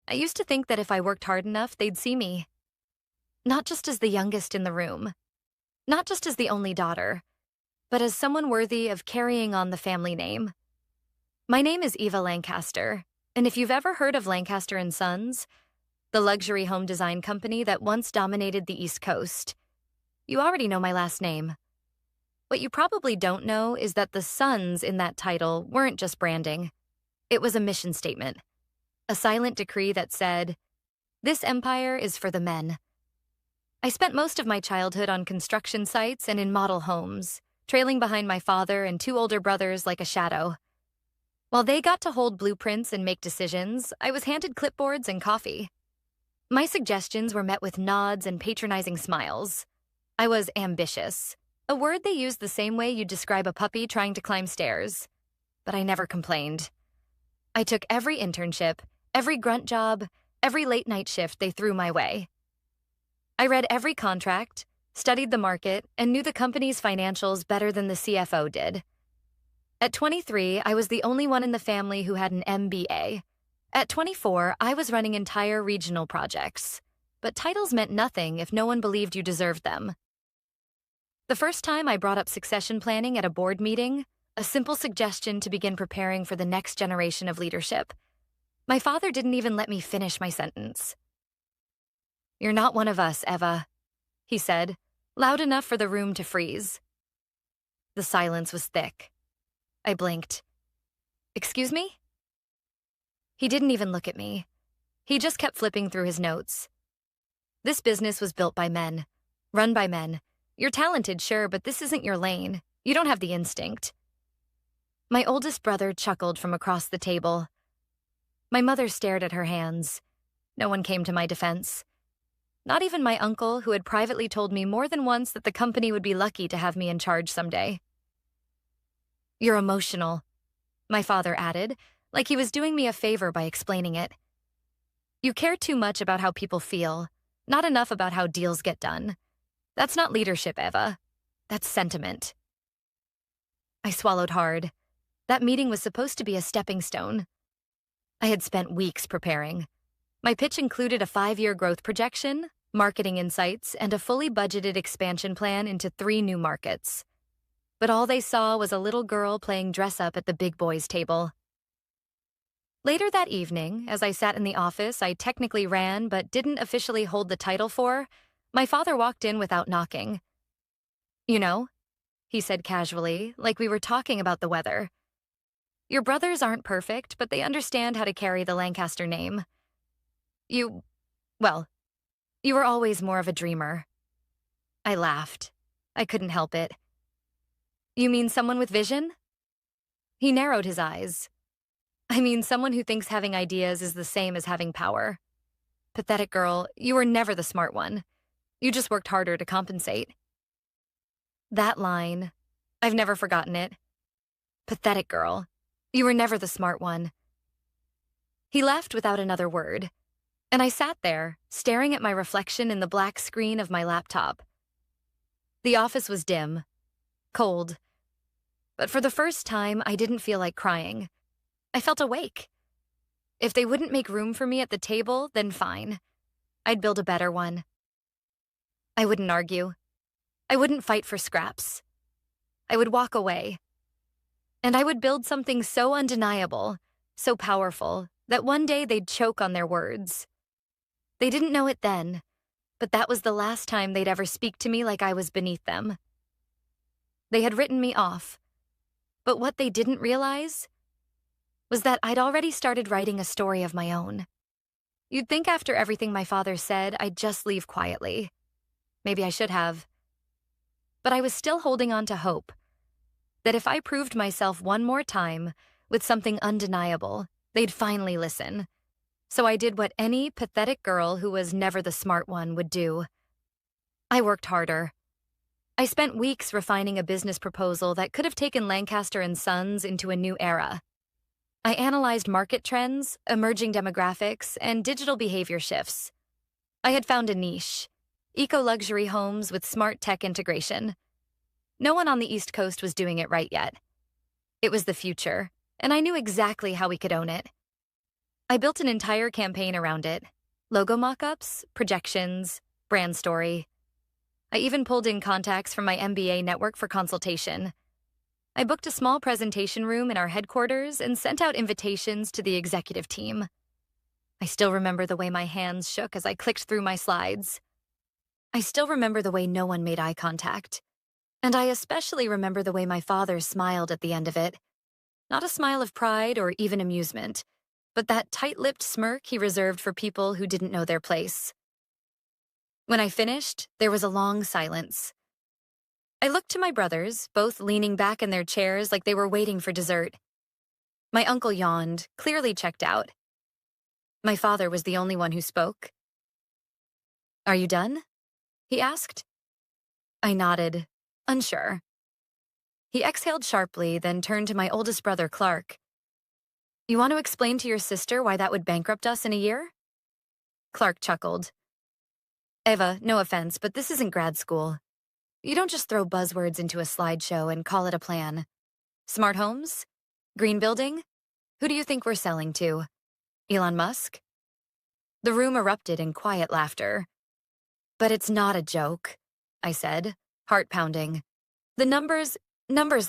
I used to think that if I worked hard enough, they'd see me. Not just as the youngest in the room, not just as the only daughter, but as someone worthy of carrying on the family name. My name is Eva Lancaster, and if you've ever heard of Lancaster and Sons, the luxury home design company that once dominated the East Coast, you already know my last name. What you probably don't know is that the sons in that title weren't just branding. It was a mission statement, a silent decree that said, "This empire is for the men." I spent most of my childhood on construction sites and in model homes, trailing behind my father and two older brothers like a shadow. While they got to hold blueprints and make decisions, I was handed clipboards and coffee. My suggestions were met with nods and patronizing smiles. I was ambitious, a word they use the same way you describe a puppy trying to climb stairs. But I never complained. I took every internship, every grunt job, every late night shift they threw my way. I read every contract, studied the market, and knew the company's financials better than the CFO did. At 23, I was the only one in the family who had an MBA. At 24, I was running entire regional projects. But titles meant nothing if no one believed you deserved them. The first time I brought up succession planning at a board meeting, a simple suggestion to begin preparing for the next generation of leadership, my father didn't even let me finish my sentence. "You're not one of us, Eva," he said, loud enough for the room to freeze. The silence was thick. I blinked. "Excuse me?" He didn't even look at me. He just kept flipping through his notes. "This business was built by men, run by men. You're talented, sure, but this isn't your lane. You don't have the instinct." My oldest brother chuckled from across the table. My mother stared at her hands. No one came to my defense. Not even my uncle, who had privately told me more than once that the company would be lucky to have me in charge someday. "You're emotional," my father added, like he was doing me a favor by explaining it. "You care too much about how people feel, not enough about how deals get done. That's not leadership, Eva. That's sentiment." I swallowed hard. That meeting was supposed to be a stepping stone. I had spent weeks preparing. My pitch included a 5-year growth projection, marketing insights, and a fully budgeted expansion plan into 3 new markets. But all they saw was a little girl playing dress-up at the big boys' table. Later that evening, as I sat in the office I technically ran but didn't officially hold the title for, my father walked in without knocking. "You know," he said casually, like we were talking about the weather, "your brothers aren't perfect, but they understand how to carry the Lancaster name. You were always more of a dreamer." I laughed. I couldn't help it. "You mean someone with vision?" He narrowed his eyes. "I mean someone who thinks having ideas is the same as having power. Pathetic girl, you were never the smart one. You just worked harder to compensate." That line, I've never forgotten it. Pathetic girl, you were never the smart one. He left without another word, and I sat there, staring at my reflection in the black screen of my laptop. The office was dim, cold, but for the first time, I didn't feel like crying. I felt awake. If they wouldn't make room for me at the table, then fine. I'd build a better one. I wouldn't argue. I wouldn't fight for scraps. I would walk away. And I would build something so undeniable, so powerful, that one day they'd choke on their words. They didn't know it then, but that was the last time they'd ever speak to me like I was beneath them. They had written me off, but what they didn't realize was that I'd already started writing a story of my own. You'd think after everything my father said, I'd just leave quietly. Maybe I should have. But I was still holding on to hope that if I proved myself one more time with something undeniable, they'd finally listen. So I did what any pathetic girl who was never the smart one would do. I worked harder. I spent weeks refining a business proposal that could have taken Lancaster and Sons into a new era. I analyzed market trends, emerging demographics, and digital behavior shifts. I had found a niche: eco-luxury homes with smart tech integration. No one on the East Coast was doing it right yet. It was the future, and I knew exactly how we could own it. I built an entire campaign around it. Logo mock-ups, projections, brand story. I even pulled in contacts from my MBA network for consultation. I booked a small presentation room in our headquarters and sent out invitations to the executive team. I still remember the way my hands shook as I clicked through my slides. I still remember the way no one made eye contact. And I especially remember the way my father smiled at the end of it. Not a smile of pride or even amusement, but that tight-lipped smirk he reserved for people who didn't know their place. When I finished, there was a long silence. I looked to my brothers, both leaning back in their chairs like they were waiting for dessert. My uncle yawned, clearly checked out. My father was the only one who spoke. "Are you done?" he asked. I nodded, unsure. He exhaled sharply, then turned to my oldest brother, Clark. "You want to explain to your sister why that would bankrupt us in a year?" Clark chuckled. "Eva, no offense, but this isn't grad school. You don't just throw buzzwords into a slideshow and call it a plan. Smart homes? Green building? Who do you think we're selling to? Elon Musk?" The room erupted in quiet laughter. "But it's not a joke," I said, heart pounding. "The numbers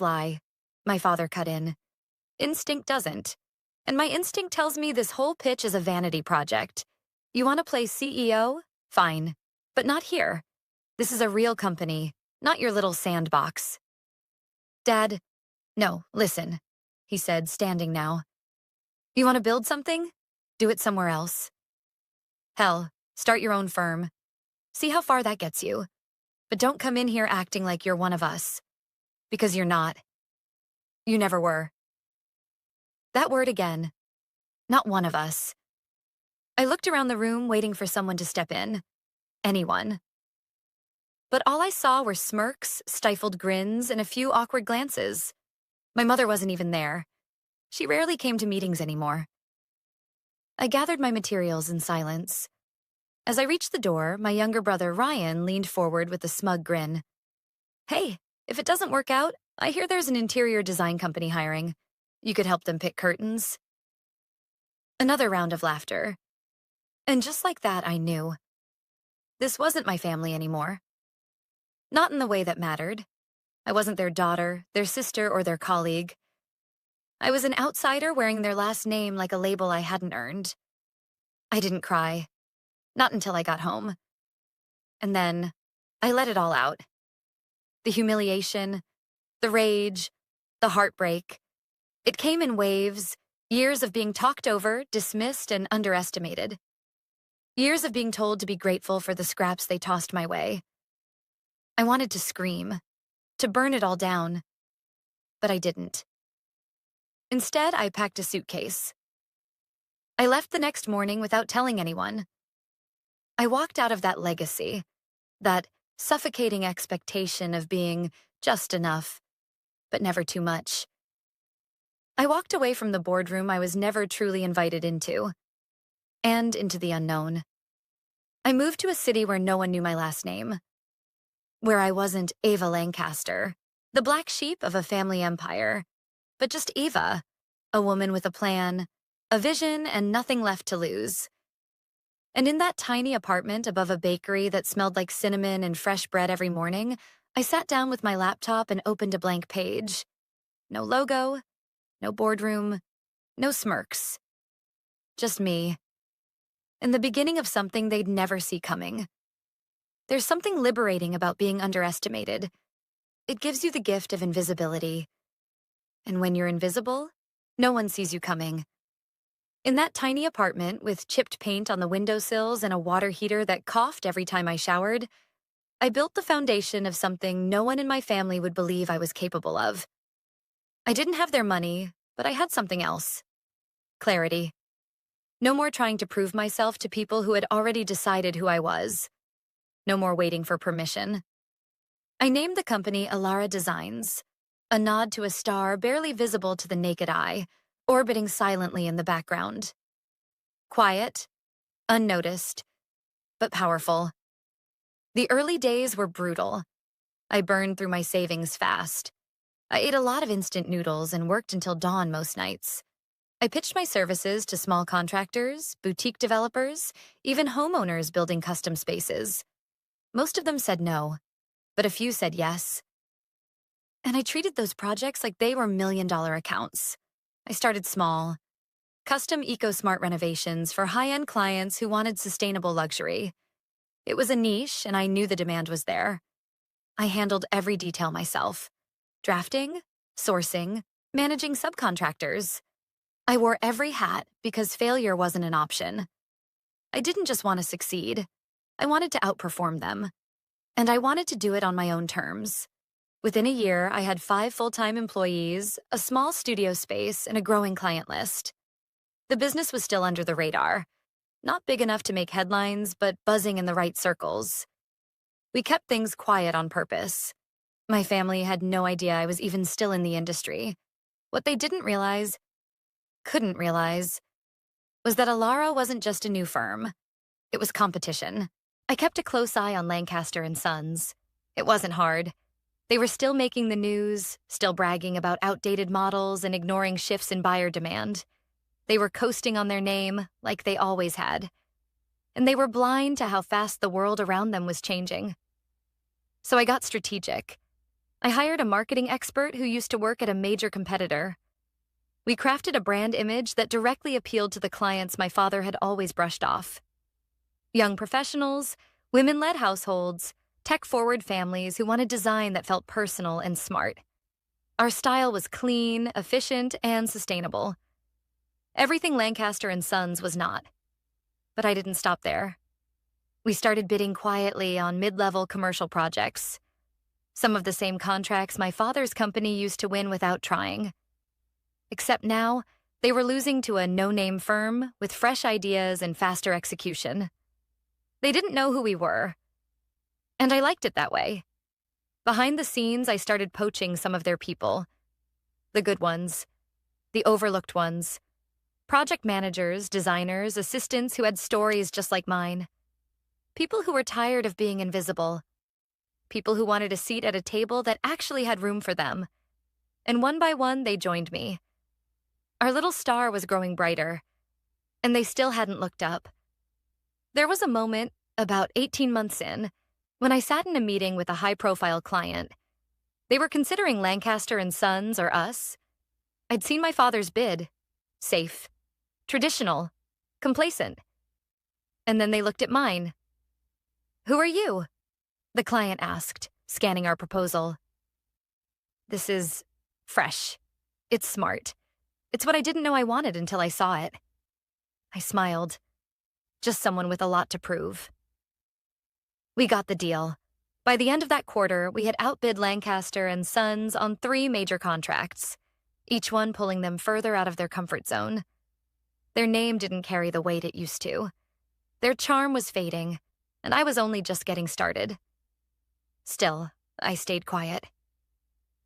lie," my father cut in. "Instinct doesn't. And my instinct tells me this whole pitch is a vanity project. You want to play CEO? Fine. But not here. This is a real company, not your little sandbox." "Dad, no, listen," he said, standing now. "You want to build something? Do it somewhere else. Hell, start your own firm. See how far that gets you. But don't come in here acting like you're one of us. Because you're not. You never were." That word again. Not one of us. I looked around the room waiting for someone to step in. Anyone. But all I saw were smirks, stifled grins, and a few awkward glances. My mother wasn't even there. She rarely came to meetings anymore. I gathered my materials in silence. As I reached the door, my younger brother, Ryan, leaned forward with a smug grin. "Hey, if it doesn't work out, I hear there's an interior design company hiring. You could help them pick curtains." Another round of laughter. And just like that, I knew. This wasn't my family anymore. Not in the way that mattered. I wasn't their daughter, their sister, or their colleague. I was an outsider wearing their last name like a label I hadn't earned. I didn't cry. Not until I got home. And then, I let it all out. The humiliation, the rage, the heartbreak. It came in waves, years of being talked over, dismissed, and underestimated. Years of being told to be grateful for the scraps they tossed my way. I wanted to scream, to burn it all down. But I didn't. Instead, I packed a suitcase. I left the next morning without telling anyone. I walked out of that legacy, that suffocating expectation of being just enough, but never too much. I walked away from the boardroom I was never truly invited into, and into the unknown. I moved to a city where no one knew my last name, where I wasn't Ava Lancaster, the black sheep of a family empire, but just Eva, a woman with a plan, a vision, and nothing left to lose. And in that tiny apartment above a bakery that smelled like cinnamon and fresh bread every morning, I sat down with my laptop and opened a blank page. No logo, no boardroom, no smirks. Just me. And the beginning of something they'd never see coming. There's something liberating about being underestimated. It gives you the gift of invisibility. And when you're invisible, no one sees you coming. In that tiny apartment with chipped paint on the windowsills and a water heater that coughed every time I showered, I built the foundation of something no one in my family would believe I was capable of. I didn't have their money, but I had something else. Clarity. No more trying to prove myself to people who had already decided who I was. No more waiting for permission. I named the company Alara Designs, a nod to a star barely visible to the naked eye, orbiting silently in the background. Quiet, unnoticed, but powerful. The early days were brutal. I burned through my savings fast. I ate a lot of instant noodles and worked until dawn most nights. I pitched my services to small contractors, boutique developers, even homeowners building custom spaces. Most of them said no, but a few said yes. And I treated those projects like they were million-dollar accounts. I started small. Custom eco-smart renovations for high-end clients who wanted sustainable luxury. It was a niche, and I knew the demand was there. I handled every detail myself. Drafting, sourcing, managing subcontractors. I wore every hat because failure wasn't an option. I didn't just want to succeed. I wanted to outperform them. And I wanted to do it on my own terms. Within a year, I had 5 full-time employees, a small studio space, and a growing client list. The business was still under the radar. Not big enough to make headlines, but buzzing in the right circles. We kept things quiet on purpose. My family had no idea I was even still in the industry. What they couldn't realize, was that Alara wasn't just a new firm. It was competition. I kept a close eye on Lancaster and Sons. It wasn't hard. They were still making the news, still bragging about outdated models and ignoring shifts in buyer demand. They were coasting on their name, like they always had. And they were blind to how fast the world around them was changing. So I got strategic. I hired a marketing expert who used to work at a major competitor. We crafted a brand image that directly appealed to the clients my father had always brushed off. Young professionals, women-led households, tech-forward families who wanted design that felt personal and smart. Our style was clean, efficient, and sustainable. Everything Lancaster and Sons was not. But I didn't stop there. We started bidding quietly on mid-level commercial projects. Some of the same contracts my father's company used to win without trying. Except now, they were losing to a no-name firm with fresh ideas and faster execution. They didn't know who we were. And I liked it that way. Behind the scenes, I started poaching some of their people. The good ones. The overlooked ones. Project managers, designers, assistants who had stories just like mine. People who were tired of being invisible. People who wanted a seat at a table that actually had room for them. And one by one, they joined me. Our little star was growing brighter, and they still hadn't looked up. There was a moment, about 18 months in, when I sat in a meeting with a high-profile client. They were considering Lancaster and Sons or us. I'd seen my father's bid. Safe. Traditional. Complacent. And then they looked at mine. "Who are you?" the client asked, scanning our proposal. "This is fresh. It's smart. It's what I didn't know I wanted until I saw it." I smiled. Just someone with a lot to prove. We got the deal. By the end of that quarter, we had outbid Lancaster and Sons on 3 major contracts, each one pulling them further out of their comfort zone. Their name didn't carry the weight it used to. Their charm was fading, and I was only just getting started. Still, I stayed quiet.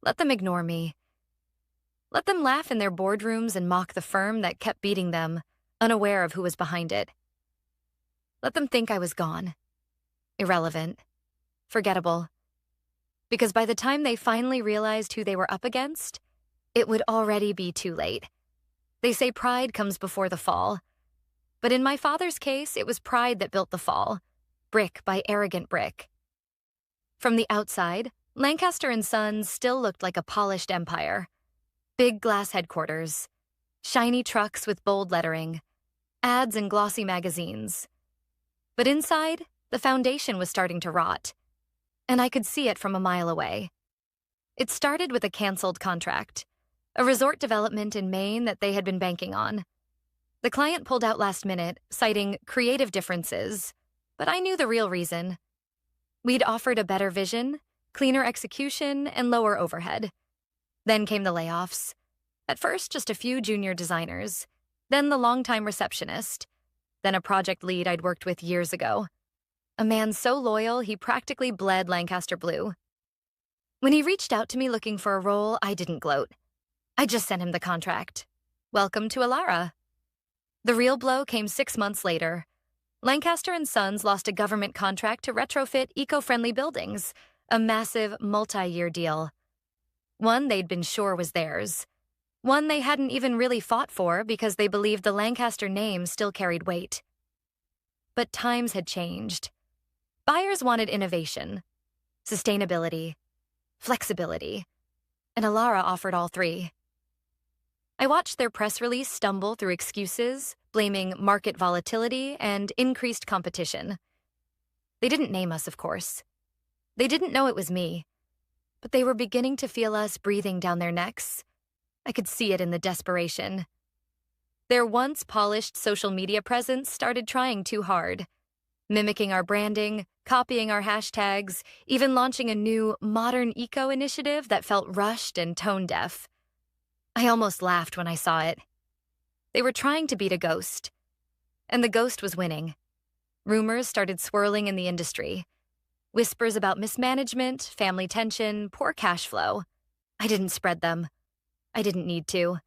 Let them ignore me. Let them laugh in their boardrooms and mock the firm that kept beating them, unaware of who was behind it. Let them think I was gone. Irrelevant. Forgettable. Because by the time they finally realized who they were up against, it would already be too late. They say pride comes before the fall. But in my father's case, it was pride that built the fall, brick by arrogant brick. From the outside, Lancaster and Sons still looked like a polished empire. Big glass headquarters, shiny trucks with bold lettering, ads in glossy magazines. But inside, the foundation was starting to rot, and I could see it from a mile away. It started with a canceled contract, a resort development in Maine that they had been banking on. The client pulled out last minute, citing creative differences, but I knew the real reason. We'd offered a better vision, cleaner execution, and lower overhead. Then came the layoffs. At first, just a few junior designers, then the longtime receptionist, then a project lead I'd worked with years ago. A man so loyal he practically bled Lancaster blue. When he reached out to me looking for a role, I didn't gloat. I just sent him the contract. Welcome to Alara. The real blow came 6 months later. Lancaster and Sons lost a government contract to retrofit eco-friendly buildings, a massive multi-year deal. One they'd been sure was theirs. One they hadn't even really fought for because they believed the Lancaster name still carried weight. But times had changed. Buyers wanted innovation, sustainability, flexibility, and Alara offered all three. I watched their press release stumble through excuses, blaming market volatility and increased competition. They didn't name us, of course. They didn't know it was me, but they were beginning to feel us breathing down their necks. I could see it in the desperation. Their once polished social media presence started trying too hard, mimicking our branding, copying our hashtags, even launching a new modern eco initiative that felt rushed and tone-deaf. I almost laughed when I saw it. They were trying to beat a ghost, and the ghost was winning. Rumors started swirling in the industry. Whispers about mismanagement, family tension, poor cash flow. I didn't spread them. I didn't need to.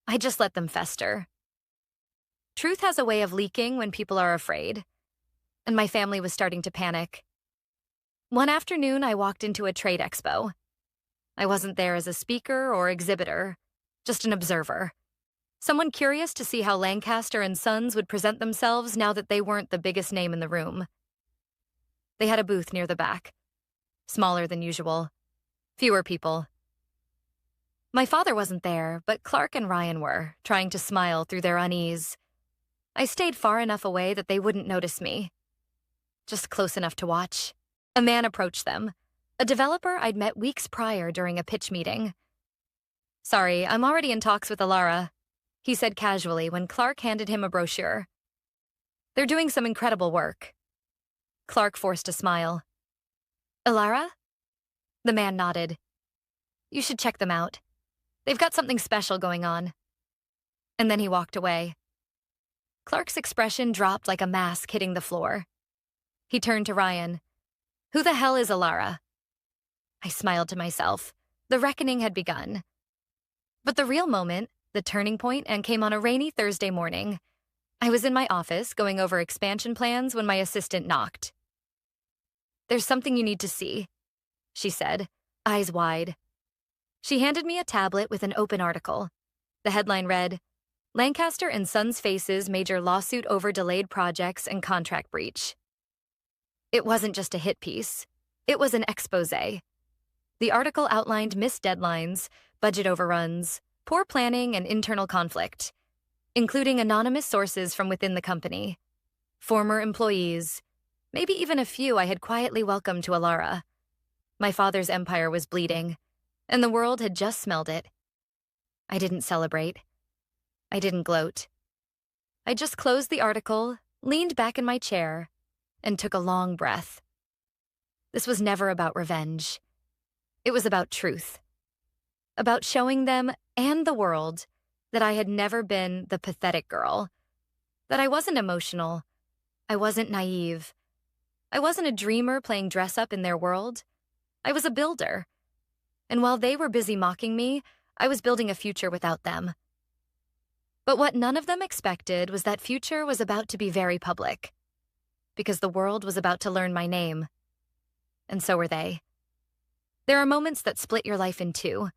I just let them fester. Truth has a way of leaking when people are afraid, and my family was starting to panic. One afternoon, I walked into a trade expo. I wasn't there as a speaker or exhibitor, just an observer. Someone curious to see how Lancaster and Sons would present themselves now that they weren't the biggest name in the room. They had a booth near the back, smaller than usual, fewer people. My father wasn't there, but Clark and Ryan were, trying to smile through their unease. I stayed far enough away that they wouldn't notice me, just close enough to watch. A man approached them, a developer I'd met weeks prior during a pitch meeting. "Sorry, I'm already in talks with Alara," he said casually when Clark handed him a brochure. "They're doing some incredible work." Clark forced a smile. "Alara?" The man nodded. "You should check them out. They've got something special going on." And then he walked away. Clark's expression dropped like a mask hitting the floor. He turned to Ryan. "Who the hell is Alara?" I smiled to myself. The reckoning had begun. But the real moment, the turning point, and came on a rainy Thursday morning. I was in my office going over expansion plans when my assistant knocked. "There's something you need to see," she said, eyes wide. She handed me a tablet with an open article. The headline read, "Lancaster and Sons faces major lawsuit over delayed projects and contract breach." It wasn't just a hit piece. It was an expose. The article outlined missed deadlines, budget overruns, poor planning, and internal conflict, including anonymous sources from within the company, former employees, maybe even a few I had quietly welcomed to Alara. My father's empire was bleeding, and the world had just smelled it. I didn't celebrate. I didn't gloat. I just closed the article, leaned back in my chair, and took a long breath. This was never about revenge. It was about truth. About showing them and the world that I had never been the pathetic girl, that I wasn't emotional, I wasn't naive, I wasn't a dreamer playing dress-up in their world. I was a builder. And while they were busy mocking me, I was building a future without them. But what none of them expected was that future was about to be very public, because the world was about to learn my name. And so were they. There are moments that split your life in two,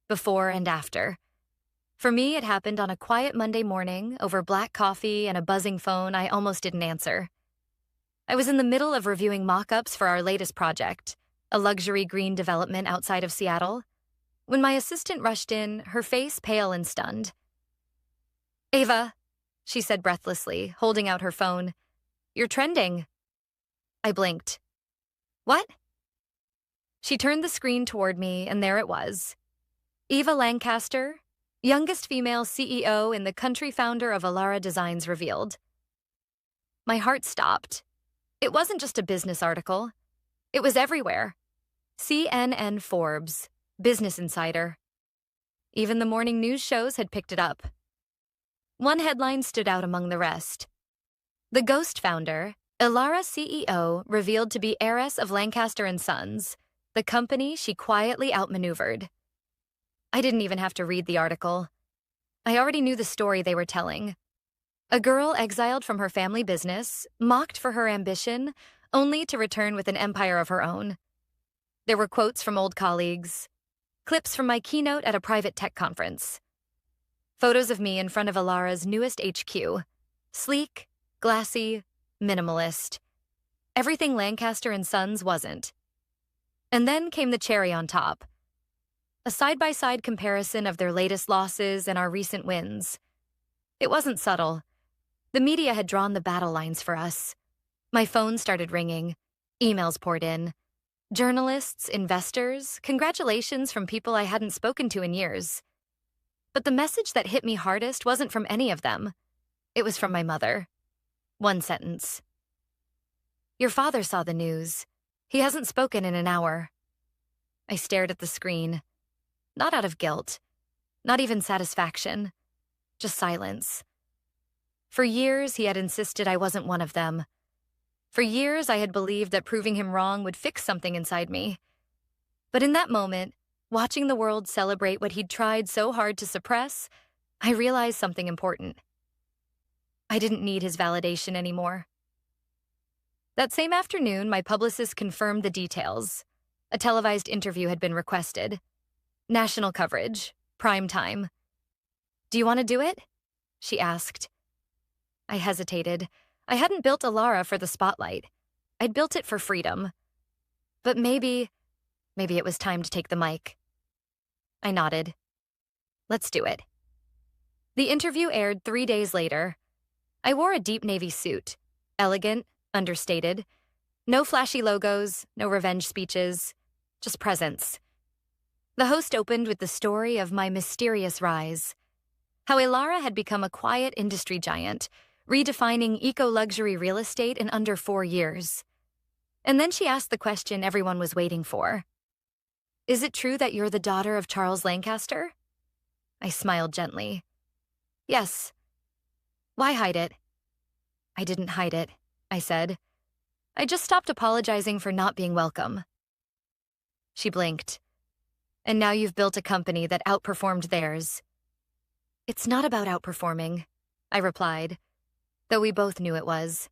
before and after. For me, it happened on a quiet Monday morning over black coffee and a buzzing phone I almost didn't answer. I was in the middle of reviewing mock-ups for our latest project, a luxury green development outside of Seattle, when my assistant rushed in, her face pale and stunned. "Ava," she said breathlessly, holding out her phone. "You're trending." I blinked. "What?" She turned the screen toward me, and there it was. Eva Lancaster, youngest female CEO and the country founder of Alara Designs, revealed. My heart stopped. It wasn't just a business article. It was everywhere. CNN, Forbes, Business Insider. Even the morning news shows had picked it up. One headline stood out among the rest. The ghost founder, Alara CEO, revealed to be heiress of Lancaster and Sons, the company she quietly outmaneuvered. I didn't even have to read the article. I already knew the story they were telling. A girl exiled from her family business, mocked for her ambition, only to return with an empire of her own. There were quotes from old colleagues, clips from my keynote at a private tech conference, Photos of me in front of Alara's newest HQ. Sleek, glassy, minimalist. Everything Lancaster and Sons wasn't. And then came the cherry on top. A side-by-side comparison of their latest losses and our recent wins. It wasn't subtle. The media had drawn the battle lines for us. My phone started ringing. Emails poured in. Journalists, investors, congratulations from people I hadn't spoken to in years. But the message that hit me hardest wasn't from any of them. It was from my mother. One sentence. Your father saw the news. He hasn't spoken in an hour. I stared at the screen. Not out of guilt. Not even satisfaction. Just silence. For years, he had insisted I wasn't one of them. For years, I had believed that proving him wrong would fix something inside me. But in that moment, watching the world celebrate what he'd tried so hard to suppress, I realized something important. I didn't need his validation anymore. That same afternoon, my publicist confirmed the details. A televised interview had been requested. National coverage. Prime time. Do you want to do it? She asked. I hesitated. I hadn't built Alara for the spotlight. I'd built it for freedom. But maybe it was time to take the mic. I nodded. Let's do it. The interview aired 3 days later. I wore a deep navy suit. Elegant, understated. No flashy logos, no revenge speeches. Just presence. The host opened with the story of my mysterious rise. How Alara had become a quiet industry giant, redefining eco-luxury real estate in under 4 years. And then she asked the question everyone was waiting for. Is it true that you're the daughter of Charles Lancaster? I smiled gently. Yes. Why hide it? I didn't hide it, I said. I just stopped apologizing for not being welcome. She blinked. And now you've built a company that outperformed theirs. It's not about outperforming, I replied, though we both knew it was.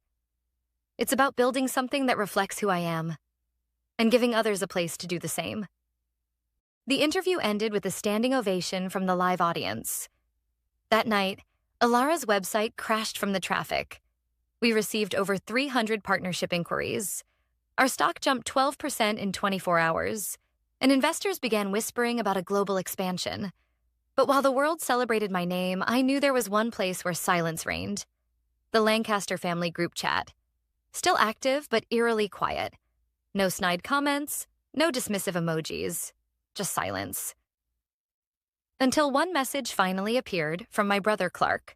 It's about building something that reflects who I am, and giving others a place to do the same. The interview ended with a standing ovation from the live audience. That night, Alara's website crashed from the traffic. We received over 300 partnership inquiries. Our stock jumped 12% in 24 hours, and investors began whispering about a global expansion. But while the world celebrated my name, I knew there was one place where silence reigned. The Lancaster family group chat. Still active, but eerily quiet. No snide comments, no dismissive emojis. Just silence. Until one message finally appeared from my brother Clark.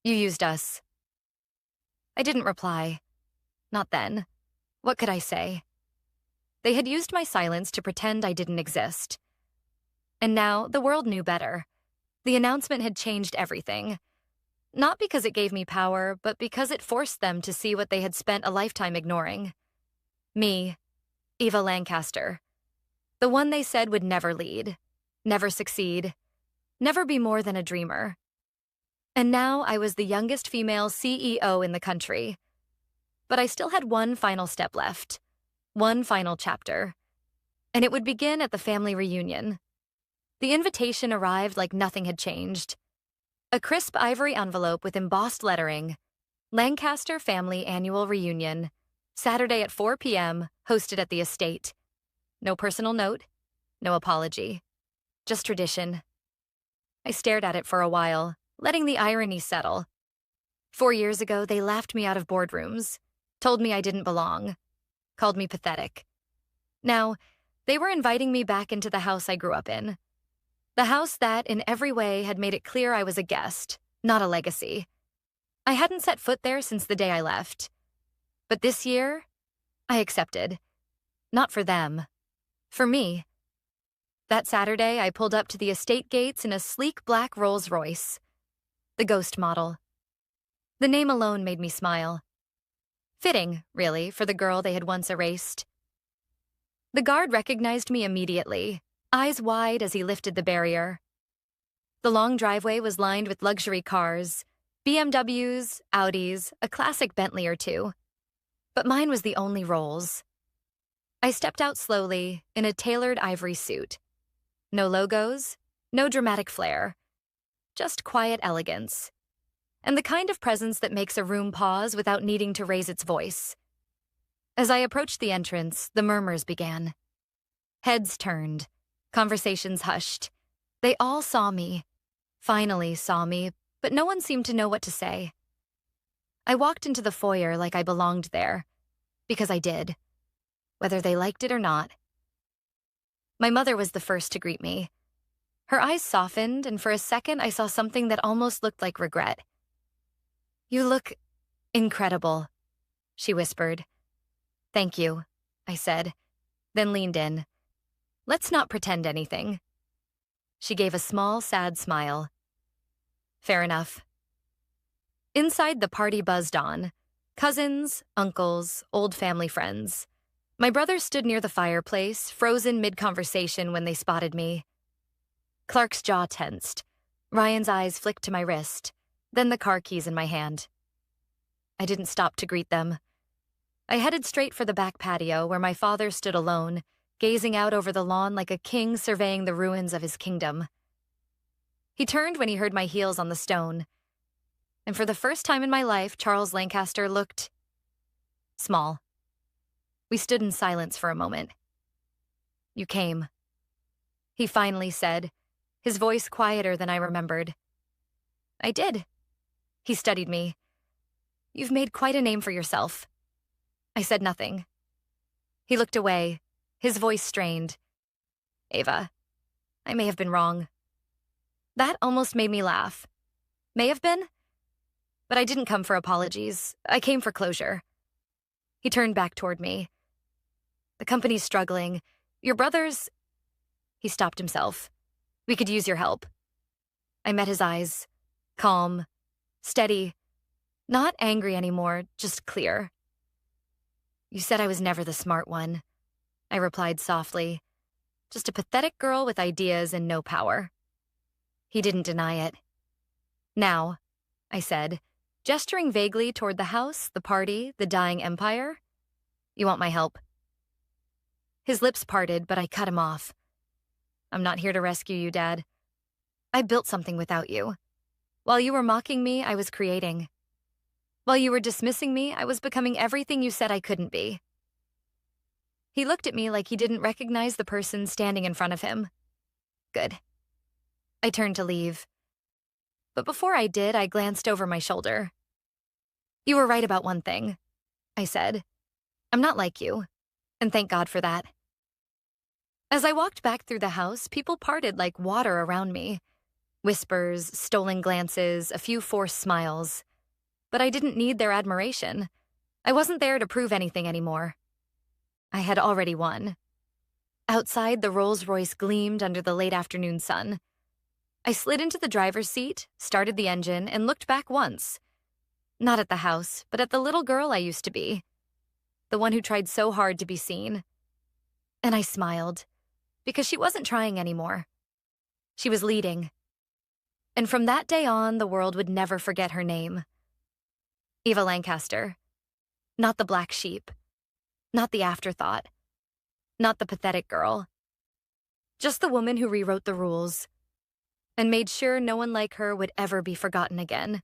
You used us. I didn't reply. Not then. What could I say? They had used my silence to pretend I didn't exist. And now the world knew better. The announcement had changed everything. Not because it gave me power, but because it forced them to see what they had spent a lifetime ignoring. Me, Eva Lancaster. The one they said would never lead, never succeed, never be more than a dreamer. And now I was the youngest female CEO in the country. But I still had one final step left, one final chapter. And it would begin at the family reunion. The invitation arrived like nothing had changed. A crisp ivory envelope with embossed lettering, Lancaster Family Annual Reunion, Saturday at 4 p.m., hosted at the estate. No personal note, no apology, just tradition. I stared at it for a while, letting the irony settle. 4 years ago, they laughed me out of boardrooms, told me I didn't belong, called me pathetic. Now, they were inviting me back into the house I grew up in. The house that, in every way, had made it clear I was a guest, not a legacy. I hadn't set foot there since the day I left. But this year, I accepted. Not for them. For me. That Saturday, I pulled up to the estate gates in a sleek black Rolls-Royce. The ghost model. The name alone made me smile. Fitting, really, for the girl they had once erased. The guard recognized me immediately, eyes wide as he lifted the barrier. The long driveway was lined with luxury cars, BMWs, Audis, a classic Bentley or two. But mine was the only Rolls. I stepped out slowly, in a tailored ivory suit. No logos, no dramatic flair. just quiet elegance. And the kind of presence that makes a room pause without needing to raise its voice. As I approached the entrance, the murmurs began. Heads turned, conversations hushed. They all saw me, finally saw me, but no one seemed to know what to say. I walked into the foyer like I belonged there, because I did, whether they liked it or not. My mother was the first to greet me. Her eyes softened, and for a second I saw something that almost looked like regret. "You look incredible," she whispered. "Thank you," I said, then leaned in. "Let's not pretend anything." She gave a small, sad smile. "Fair enough." Inside, the party buzzed on. Cousins, uncles, old family friends. My brother stood near the fireplace, frozen mid-conversation when they spotted me. Clark's jaw tensed. Ryan's eyes flicked to my wrist, then the car keys in my hand. I didn't stop to greet them. I headed straight for the back patio where my father stood alone, gazing out over the lawn like a king surveying the ruins of his kingdom. He turned when he heard my heels on the stone, and for the first time in my life, Charles Lancaster looked small. We stood in silence for a moment. "You came," he finally said, his voice quieter than I remembered. "I did." He studied me. "You've made quite a name for yourself." I said nothing. He looked away, his voice strained. "Ava, I may have been wrong." That almost made me laugh. May have been? But I didn't come for apologies. I came for closure. He turned back toward me. "The company's struggling. Your brother's—" He stopped himself. "We could use your help." I met his eyes. Calm. Steady. Not angry anymore, just clear. "You said I was never the smart one," I replied softly. "Just a pathetic girl with ideas and no power." He didn't deny it. "Now," I said, gesturing vaguely toward the house, the party, the dying empire, "you want my help." His lips parted, but I cut him off. "I'm not here to rescue you, Dad. I built something without you. While you were mocking me, I was creating. While you were dismissing me, I was becoming everything you said I couldn't be." He looked at me like he didn't recognize the person standing in front of him. Good. I turned to leave. But before I did, I glanced over my shoulder. "You were right about one thing," I said. "I'm not like you, and thank God for that." As I walked back through the house, people parted like water around me. Whispers, stolen glances, a few forced smiles. But I didn't need their admiration. I wasn't there to prove anything anymore. I had already won. Outside, the Rolls-Royce gleamed under the late afternoon sun. I slid into the driver's seat, started the engine, and looked back once. Not at the house, but at the little girl I used to be. The one who tried so hard to be seen. And I smiled, because she wasn't trying anymore. She was leading. And from that day on, the world would never forget her name. Eva Lancaster. Not the black sheep. Not the afterthought. Not the pathetic girl. Just the woman who rewrote the rules and made sure no one like her would ever be forgotten again.